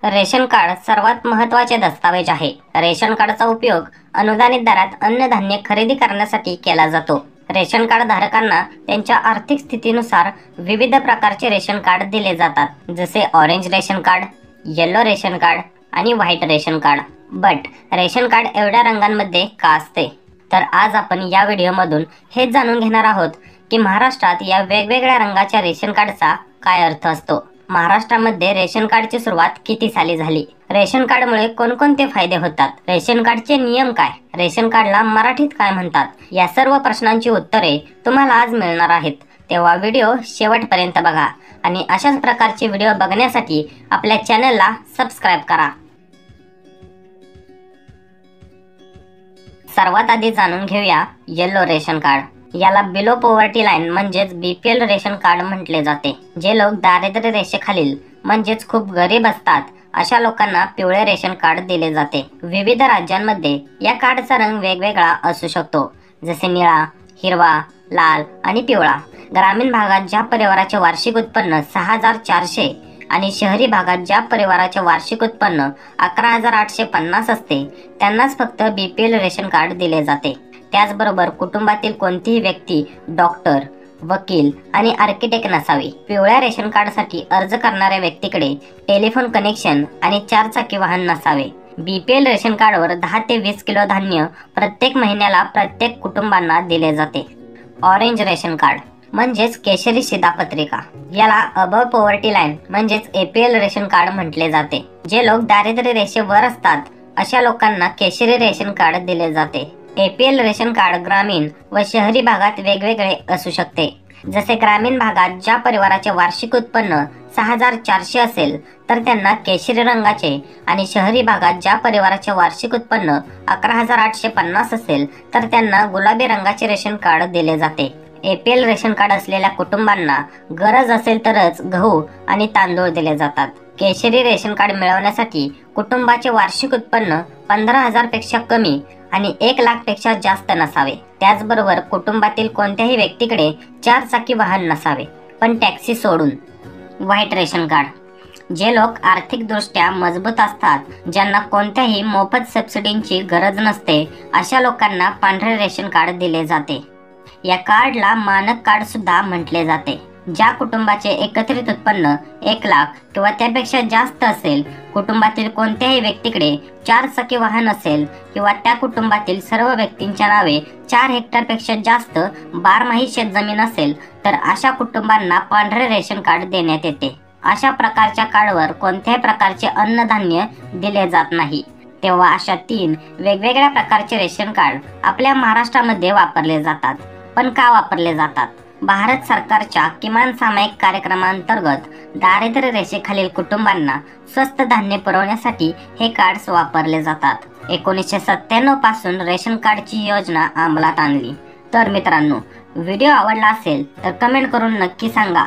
Ration card सर्वात महत्त्वाचे दस्तावेज आहे. रेशन कार्डचा उपयोग अनुदानित दरात अन्नधान्य खरेदी करण्यासाठी केला जातो. रेशन कार्ड धारकांना त्यांच्या आर्थिक स्थितीनुसार विविध प्रकारचे रेशन कार्ड दिले जातात, जसे orange ration card, yellow ration card आणि white ration card. But ration card एवढ्या रंगांमध्ये का असते? तर आज आपण या व्हिडिओमधून हेच जाणून घेणार आहोत की महाराष्ट्रात या वेगवेगळ्या रंगाच्या रेशन कार्डचा काय अर्थ असतो. महाराष्ट्रामध्ये रेशन कार्डची सुरुवात किती साली झाली? रेशन कार्डमुळे कोणकोणते फायदे होतात? रेशन कार्डचे नियम काय? रेशन कार्डला मराठीत काय म्हणतात? या सर्व प्रश्नांची उत्तरे तुम्हाला आज मिळणार आहेत. तेव्हा व्हिडिओ शेवटपर्यंत बघा आणि अशाच प्रकारचे व्हिडिओ बघण्यासाठी आपल्या चॅनलला सबस्क्राइब करा. सर्वात आधी जाणून घेऊया येलो रेशन कार्ड. याला बिलो पॉवर्टी लाईन म्हणजेच बीपीएल रेशन कार्ड म्हटले जाते. जे लोक दारिद्र्य रेषेखालील म्हणजेच खूप गरीब असतात अशा लोकांना पिवळे रेशन कार्ड दिले जाते. विविध राज्यांमध्ये या कार्डचा रंग वेगवेगळा असू शकतो, जसे निळा, हिरवा, लाल आणि पिवळा. ग्रामीण भागात ज्या परिवाराचे वार्षिक उत्पन्न 6,400 आणि शहरी भागात ज्या परिवाराचे वार्षिक उत्पन्न 11,850 असते त्यांनाच फक्त बीपीएल रेशन कार्ड दिले जाते. त्याचबरोबर कुटुंबातील कोणतीही व्यक्ती डॉक्टर, वकील आणि आर्किटेक्ट नसावी. पिवळ्या रेशन कार्डसाठी अर्ज करणाऱ्या व्यक्तीकडे टेलिफोन कनेक्शन आणि 4 चाकी वाहन नसावे. बीपीएल रेशन कार्डवर 10 ते 20 किलो धान्य प्रत्येक महिन्याला प्रत्येक कुटुंबांना दिले जाते. ऑरेंज रेशन कार्ड म्हणजेच केशरी शिधापत्रिका. याला अबव पॉवर्टी लाईन म्हणजेच एपीएल रेशन कार्ड म्हटले जाते. जे लोक दारिद्र्य रेषेवर असतात अशा लोकांना केशरी रेशन कार्ड दिले जाते. एपीएल रेशन कार्ड ग्रामीण व शहरी भागात वेगवेगळे असू शकते. जसे ग्रामीण भागात ज्या परिवाराचे वार्षिक उत्पन्न 6,400 असेल तर त्यांना केशरी रंगाचे आणि शहरी भागात ज्या परिवाराचे वार्षिक उत्पन्न 11,850 असेल तर त्यांना गुलाबी रंगाचे रेशन कार्ड दिले जाते. एपीएल रेशन कार्ड असलेल्या कुटुंबांना गरज असेल तरच गहू आणि तांदूळ दिले जातात. केशरी रेशन कार्ड मिळवण्यासाठी कुटुंबाचे वार्षिक उत्पन्न 15,000 पेक्षा कमी आणि 1 लाख पेक्षा जास्त नसावे. त्याचबरोबर कुटुंबातील कोणत्याही व्यक्तीकडे 4 चाकी वाहन नसावे, पण टॅक्सी सोडून. White ration card. जे लोक आर्थिकदृष्ट्या मजबूत असतात, ज्यांना कोणत्याही मोफत सबसिडींची गरज नसते अशा लोकांना पांढरे रेशन कार्ड दिले जाते. या कार्डला मानक कार्ड सुद्धा म्हटले जाते. ज्या कुटुंबाचे एकत्रित उत्पन्न 1 लाख किंवा त्यापेक्षा जास्त असेल, कुटुंबातील कोणत्याही व्यक्तीकडे 4 चाकी वाहन असेल किंवा त्या कुटुंबातील सर्व व्यक्तींच्या नावे 4 हेक्टरपेक्षा जास्त बारमाही शेतजमीन असेल तर अशा कुटुंबांना पांढरे रेशन कार्ड देण्यात येते. अशा प्रकारच्या कार्डवर कोणत्याही प्रकारचे अन्नधान्य दिले जात नाही. तेव्हा अशा 3 वेगवेगळ्या प्रकारचे रेशन कार्ड आपल्या महाराष्ट्रामध्ये वापरले जातात. पण का वापरले जातात? भारत सरकारच्या किमान सामायिक कार्यक्रमांतर्गत दारिद्र्य रेषेखालील कुटुंबांना स्वस्त धान्य पुरवण्यासाठी हे कार्ड्स वापरले जातात. 1997 पासून रेशन कार्डची योजना अंमलात आणली. तर मित्रांनो, व्हिडिओ आवडला असेल तर कमेंट करून नक्की सांगा.